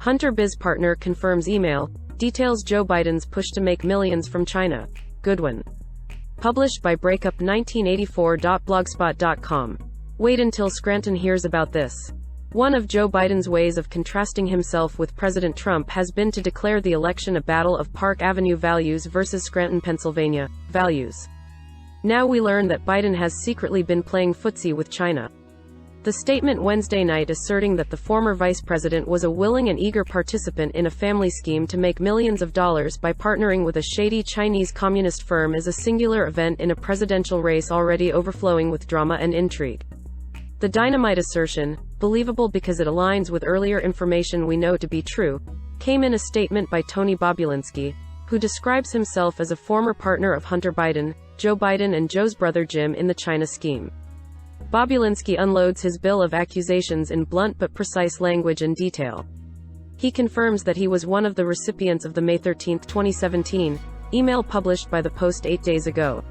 Hunter biz partner confirms email, details Joe Biden's push to make millions from China. Goodwin. Published by breakup1984.blogspot.com. Wait until Scranton hears about this. One of Joe Biden's ways of contrasting himself with President Trump has been to declare the election a battle of Park Avenue values versus Scranton, Pennsylvania, values. Now we learn that Biden has secretly been playing footsie with China. The statement Wednesday night asserting that the former vice president was a willing and eager participant in a family scheme to make millions of dollars by partnering with a shady Chinese communist firm is a singular event in a presidential race already overflowing with drama and intrigue. The dynamite assertion, believable because it aligns with earlier information we know to be true, came in a statement by Tony Bobulinski, who describes himself as a former partner of Hunter Biden, Joe Biden and Joe's brother Jim in the China scheme. Bobulinski unloads his bill of accusations in blunt but precise language and detail. He confirms that he was one of the recipients of the May 13, 2017, email published by the Post 8 days ago.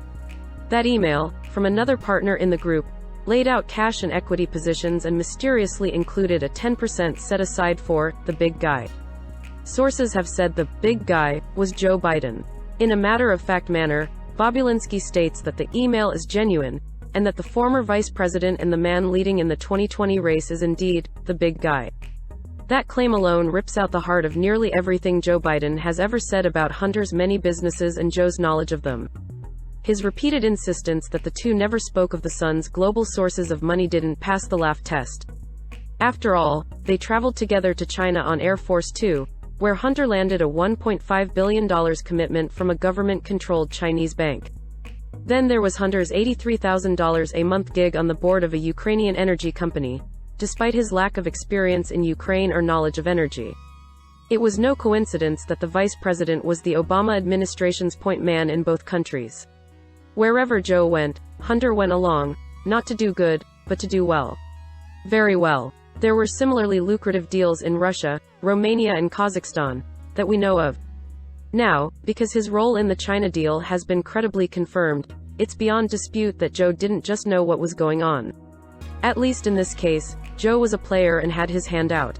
That email, from another partner in the group, laid out cash and equity positions and mysteriously included a 10% set aside for the big guy. Sources have said the big guy was Joe Biden. In a matter-of-fact manner, Bobulinski states that the email is genuine, and that the former vice president and the man leading in the 2020 race is indeed the big guy. That claim alone rips out the heart of nearly everything Joe Biden has ever said about Hunter's many businesses and Joe's knowledge of them. His repeated insistence that the two never spoke of the son's global sources of money didn't pass the laugh test. After all, they traveled together to China on Air Force Two, where Hunter landed a $1.5 billion commitment from a government-controlled Chinese bank. Then there was Hunter's $83,000 a month gig on the board of a Ukrainian energy company, despite his lack of experience in Ukraine or knowledge of energy. It was no coincidence that the vice president was the Obama administration's point man in both countries. Wherever Joe went, Hunter went along, not to do good, but to do well. Very well. There were similarly lucrative deals in Russia, Romania and Kazakhstan, that we know of. Now, because his role in the China deal has been credibly confirmed, it's beyond dispute that Joe didn't just know what was going on. At least in this case, Joe was a player and had his hand out.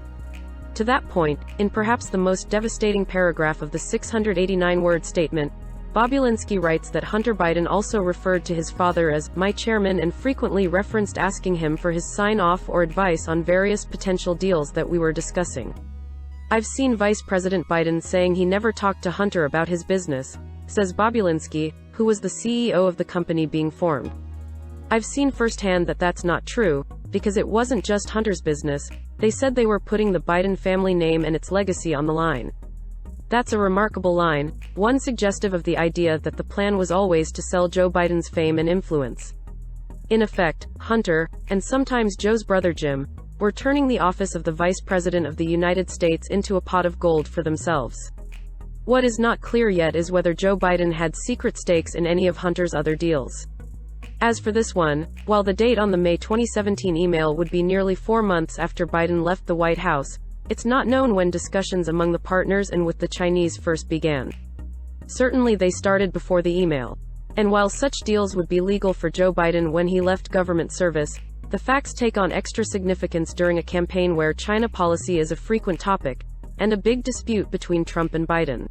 To that point, in perhaps the most devastating paragraph of the 689-word statement, Bobulinski writes that Hunter Biden also referred to his father as my chairman and frequently referenced asking him for his sign-off or advice on various potential deals that we were discussing. I've seen Vice President Biden saying he never talked to Hunter about his business, says Bobulinski, who was the CEO of the company being formed. I've seen firsthand that that's not true, because it wasn't just Hunter's business, they said they were putting the Biden family name and its legacy on the line. That's a remarkable line, one suggestive of the idea that the plan was always to sell Joe Biden's fame and influence. In effect, Hunter, and sometimes Joe's brother Jim, were turning the office of the Vice President of the United States into a pot of gold for themselves. What is not clear yet is whether Joe Biden had secret stakes in any of Hunter's other deals. As for this one, while the date on the May 2017 email would be nearly 4 months after Biden left the White House, it's not known when discussions among the partners and with the Chinese first began. Certainly they started before the email. And while such deals would be legal for Joe Biden when he left government service, the facts take on extra significance during a campaign where China policy is a frequent topic, and a big dispute between Trump and Biden.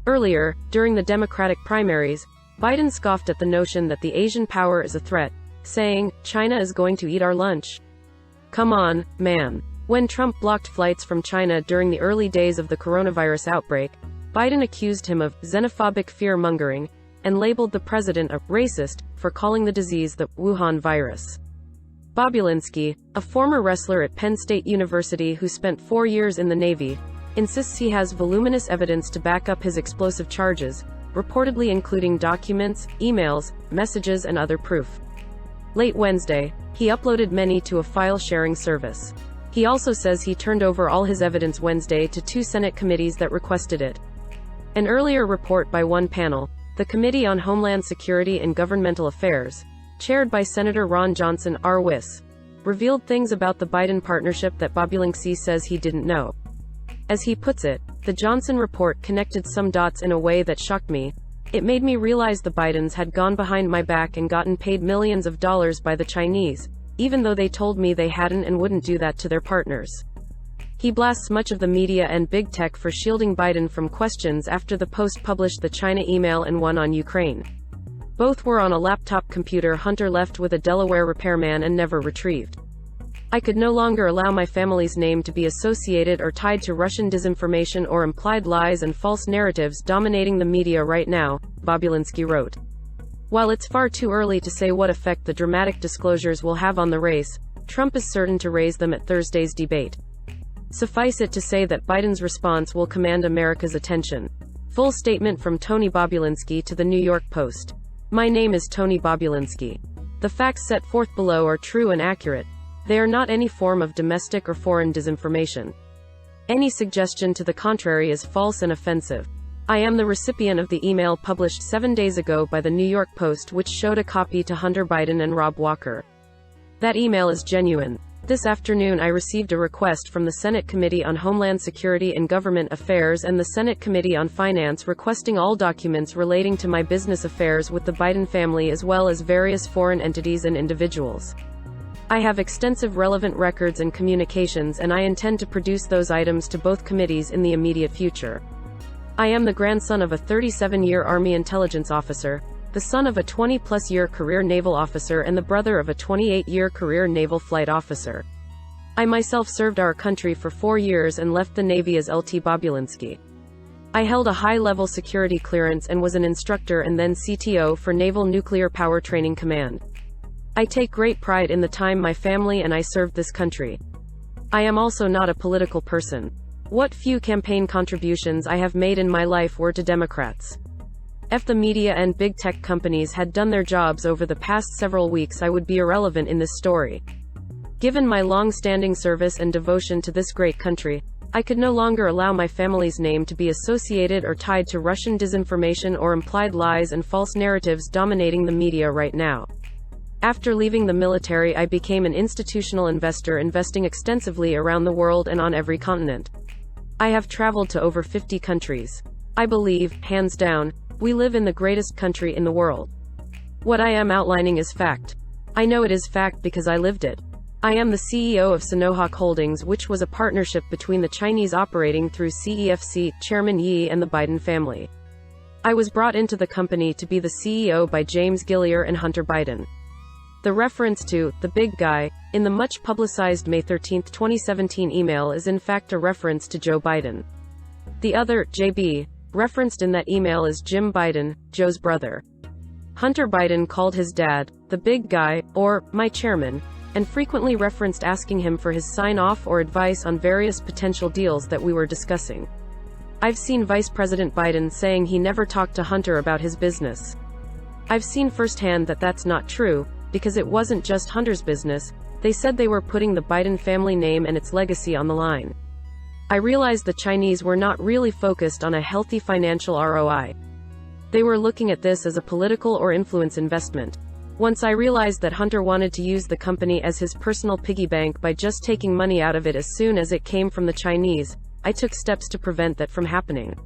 Earlier, during the Democratic primaries, Biden scoffed at the notion that the Asian power is a threat, saying, "China is going to eat our lunch." Come on, man. When Trump blocked flights from China during the early days of the coronavirus outbreak, Biden accused him of xenophobic fear-mongering, and labeled the president a racist for calling the disease the Wuhan virus. Bobulinski, a former wrestler at Penn State University who spent 4 years in the Navy, insists he has voluminous evidence to back up his explosive charges, reportedly including documents, emails, messages and other proof. Late Wednesday, he uploaded many to a file-sharing service. He also says he turned over all his evidence Wednesday to 2 Senate committees that requested it. An earlier report by one panel, the Committee on Homeland Security and Governmental Affairs, chaired by Senator Ron Johnson, R.W.I.S., revealed things about the Biden partnership that Bobulinski says he didn't know. As he puts it, the Johnson report connected some dots in a way that shocked me. It made me realize the Bidens had gone behind my back and gotten paid millions of dollars by the Chinese, even though they told me they hadn't and wouldn't do that to their partners. He blasts much of the media and big tech for shielding Biden from questions after the Post published the China email and one on Ukraine. Both were on a laptop computer Hunter left with a Delaware repairman and never retrieved. I could no longer allow my family's name to be associated or tied to Russian disinformation or implied lies and false narratives dominating the media right now, Bobulinski wrote. While it's far too early to say what effect the dramatic disclosures will have on the race, Trump is certain to raise them at Thursday's debate. Suffice it to say that Biden's response will command America's attention. Full statement from Tony Bobulinski to the New York Post. My name is Tony Bobulinski. The facts set forth below are true and accurate. They are not any form of domestic or foreign disinformation. Any suggestion to the contrary is false and offensive. I am the recipient of the email published 7 days ago by the New York Post which showed a copy to Hunter Biden and Rob Walker. That email is genuine. This afternoon I received a request from the Senate Committee on Homeland Security and Government Affairs and the Senate Committee on Finance requesting all documents relating to my business affairs with the Biden family as well as various foreign entities and individuals. I have extensive relevant records and communications and I intend to produce those items to both committees in the immediate future. I am the grandson of a 37-year Army intelligence officer, the son of a 20-plus-year career naval officer and the brother of a 28-year career naval flight officer. I myself served our country for 4 years and left the Navy as LT Bobulinski. I held a high-level security clearance and was an instructor and then CTO for Naval Nuclear Power Training Command. I take great pride in the time my family and I served this country. I am also not a political person. What few campaign contributions I have made in my life were to Democrats. If the media and big tech companies had done their jobs over the past several weeks, I would be irrelevant in this story. Given my long-standing service and devotion to this great country, I could no longer allow my family's name to be associated or tied to Russian disinformation or implied lies and false narratives dominating the media right now. After leaving the military, I became an institutional investor investing extensively around the world and on every continent. I have traveled to over 50 countries. I believe, hands down, we live in the greatest country in the world. What I am outlining is fact. I know it is fact because I lived it. I am the CEO of Sinohawk Holdings, which was a partnership between the Chinese operating through CEFC, Chairman Yi and the Biden family. I was brought into the company to be the CEO by James Gilliar and Hunter Biden. The reference to the big guy in the much publicized May 13, 2017 email is in fact a reference to Joe Biden. The other, JB, referenced in that email is Jim Biden, Joe's brother. Hunter Biden called his dad, the big guy, or my chairman, and frequently referenced asking him for his sign-off or advice on various potential deals that we were discussing. I've seen Vice President Biden saying he never talked to Hunter about his business. I've seen firsthand that that's not true, because it wasn't just Hunter's business. They said they were putting the Biden family name and its legacy on the line. I realized the Chinese were not really focused on a healthy financial ROI. They were looking at this as a political or influence investment. Once I realized that Hunter wanted to use the company as his personal piggy bank by just taking money out of it as soon as it came from the Chinese, I took steps to prevent that from happening.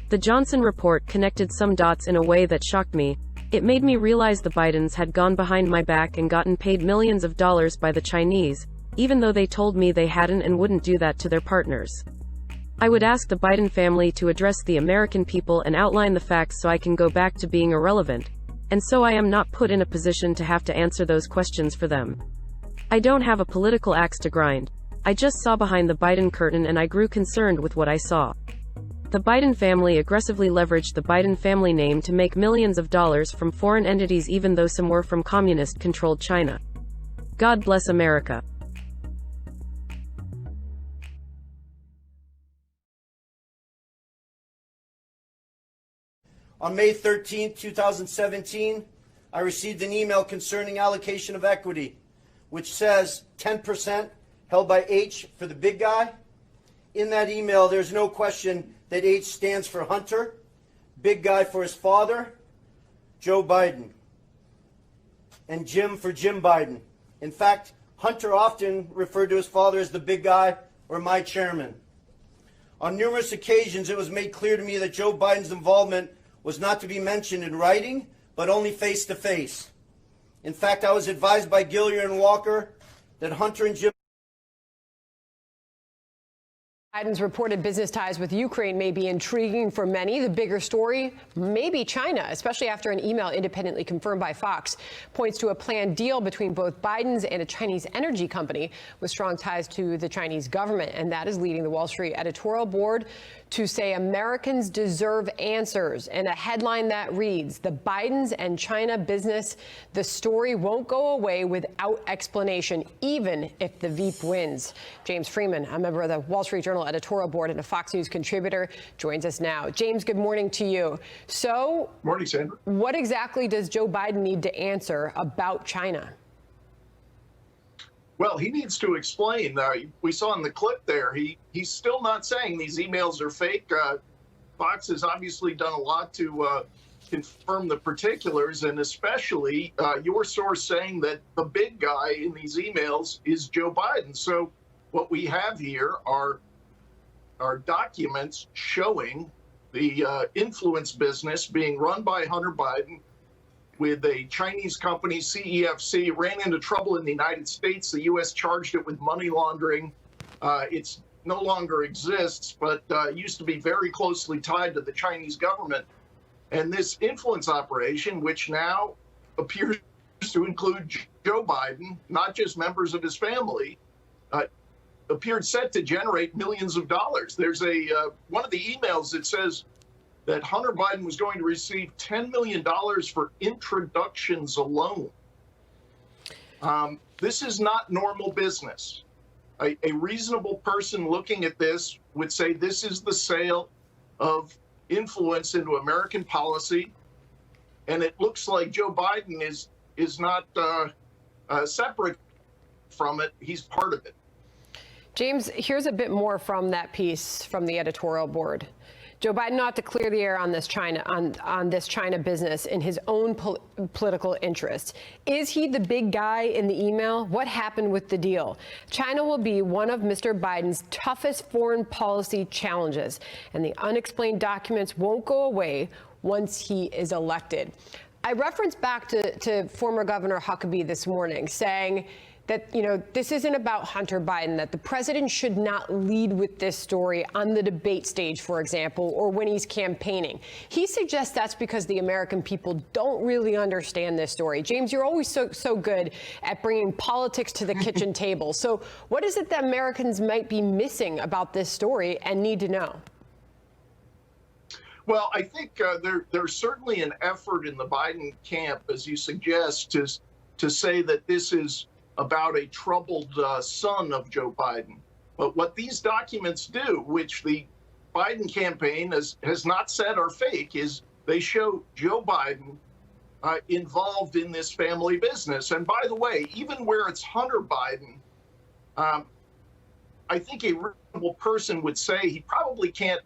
The Johnson report connected some dots in a way that shocked me. It made me realize the Bidens had gone behind my back and gotten paid millions of dollars by the Chinese, even though they told me they hadn't and wouldn't do that to their partners. I would ask the Biden family to address the American people and outline the facts so I can go back to being irrelevant, and so I am not put in a position to have to answer those questions for them. I don't have a political axe to grind. I just saw behind the Biden curtain and I grew concerned with what I saw. The Biden family aggressively leveraged the Biden family name to make millions of dollars from foreign entities, even though some were from communist-controlled China. God bless America. On May 13, 2017, I received an email concerning allocation of equity, which says 10% held by H for the big guy. In that email, there's no question that H stands for Hunter, big guy for his father, Joe Biden, and Jim for Jim Biden. In fact, Hunter often referred to his father as the big guy or my chairman. On numerous occasions, it was made clear to me that Joe Biden's involvement was not to be mentioned in writing, but only face-to-face. In fact, I was advised by Gilliar and Walker that Hunter and Jim Biden's reported business ties with Ukraine may be intriguing for many. The bigger story may be China, especially after an email independently confirmed by Fox points to a planned deal between both Biden's and a Chinese energy company with strong ties to the Chinese government. And that is leading the Wall Street editorial board to say Americans deserve answers. And a headline that reads, the Bidens and China business, the story won't go away without explanation, even if the Veep wins. James Freeman, a member of the Wall Street Journal editorial board and a Fox News contributor, joins us now. James, good morning to you. So, morning, Sandra. What exactly does Joe Biden need to answer about China? Well, he needs to explain. We saw in the clip there, he's still not saying these emails are fake. Fox has obviously done a lot to confirm the particulars, and especially your source saying that the big guy in these emails is Joe Biden. So what we have here are documents showing the influence business being run by Hunter Biden with a Chinese company, CEFC, ran into trouble in the United States. The U.S. charged it with money laundering. It's no longer exists, but used to be very closely tied to the Chinese government. And this influence operation, which now appears to include Joe Biden, not just members of his family, appeared set to generate millions of dollars. There's one of the emails that says that Hunter Biden was going to receive $10 million for introductions alone. This is not normal business. A reasonable person looking at this would say this is the sale of influence into American policy, and it looks like Joe Biden is not separate from it. He's part of it. James, here's a bit more from that piece from the editorial board. Joe Biden ought to clear the air on this China business in his own political interests. Is he the big guy in the email? What happened with the deal? China will be one of Mr. Biden's toughest foreign policy challenges, and the unexplained documents won't go away once he is elected. I referenced back to former Governor Huckabee this morning, saying that, this isn't about Hunter Biden, that the president should not lead with this story on the debate stage, for example, or when he's campaigning. He suggests that's because the American people don't really understand this story. James, you're always so good at bringing politics to the kitchen table. So what is it that Americans might be missing about this story and need to know? Well, I think there's certainly an effort in the Biden camp, as you suggest, to say that this is about a troubled son of Joe Biden. But what these documents do, which the Biden campaign has not said are fake, is they show Joe Biden involved in this family business. And by the way, even where it's Hunter Biden, I think a reasonable person would say he probably can't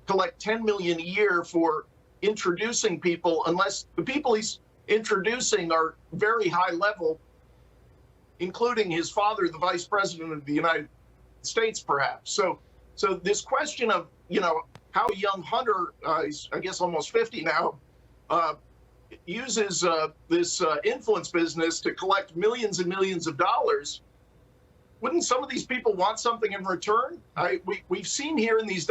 collect $10 million a year for introducing people unless the people he's introducing are very high level, including his father, the vice president of the United States, perhaps. So this question of, how young Hunter, he's, I guess, almost 50 now, uses this influence business to collect millions and millions of dollars, wouldn't some of these people want something in return? We've seen here in these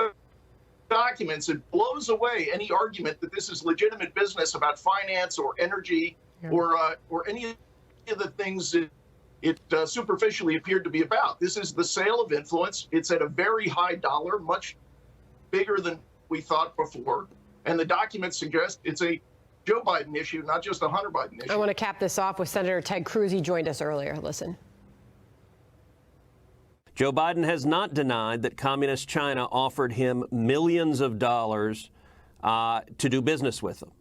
documents, it blows away any argument that this is legitimate business about finance or energy or any of the things that it superficially appeared to be about. This is the sale of influence. It's at a very high dollar, much bigger than we thought before. And the documents suggest it's a Joe Biden issue, not just a Hunter Biden issue. I want to cap this off with Senator Ted Cruz. He joined us earlier. Listen. Joe Biden has not denied that Communist China offered him millions of dollars to do business with them.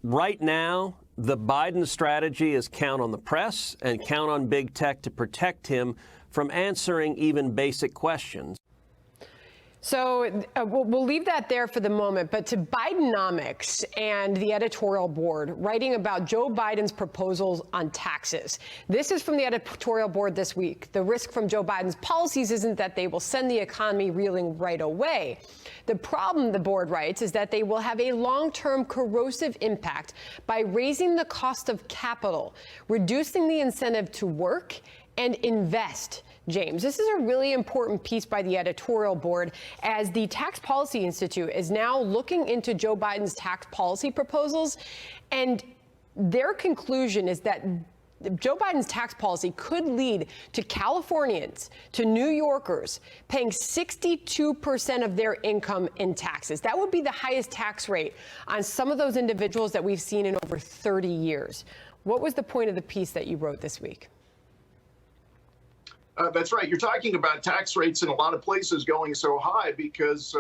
Right now, the Biden strategy is count on the press and count on big tech to protect him from answering even basic questions. So we'll leave that there for the moment, but to Bidenomics and the editorial board writing about Joe Biden's proposals on taxes. This is from the editorial board this week. The risk from Joe Biden's policies isn't that they will send the economy reeling right away. The problem, the board writes, is that they will have a long-term corrosive impact by raising the cost of capital, reducing the incentive to work and invest. James. This is a really important piece by the editorial board, as the Tax Policy Institute is now looking into Joe Biden's tax policy proposals, and their conclusion is that Joe Biden's tax policy could lead to Californians, to New Yorkers, paying 62% of their income in taxes. That would be the highest tax rate on some of those individuals that we've seen in over 30 years. What was the point of the piece that you wrote this week? That's right. You're talking about tax rates in a lot of places going so high because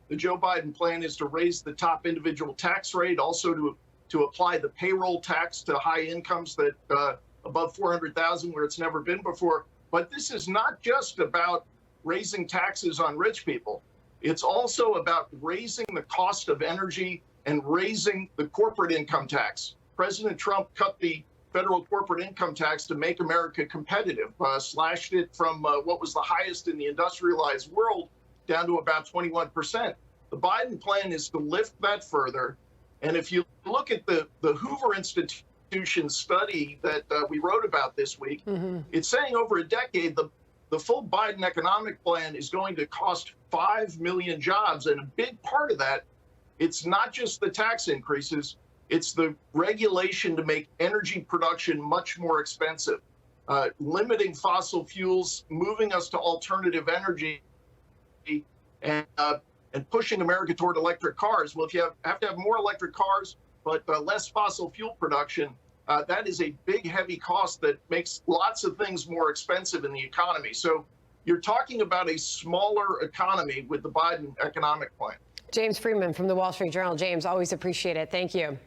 the Joe Biden plan is to raise the top individual tax rate, also to apply the payroll tax to high incomes that above 400,000, where it's never been before. But this is not just about raising taxes on rich people. It's also about raising the cost of energy and raising the corporate income tax. President Trump cut the federal corporate income tax to make America competitive, slashed it from what was the highest in the industrialized world down to about 21%. The Biden plan is to lift that further. And if you look at the Hoover Institution study that we wrote about this week, it's saying over a decade, the full Biden economic plan is going to cost 5 million jobs. And a big part of that, it's not just the tax increases, it's the regulation to make energy production much more expensive, limiting fossil fuels, moving us to alternative energy, and pushing America toward electric cars. Well, if you have to have more electric cars, but less fossil fuel production, that is a big, heavy cost that makes lots of things more expensive in the economy. So you're talking about a smaller economy with the Biden economic plan. James Freeman from the Wall Street Journal. James, always appreciate it. Thank you.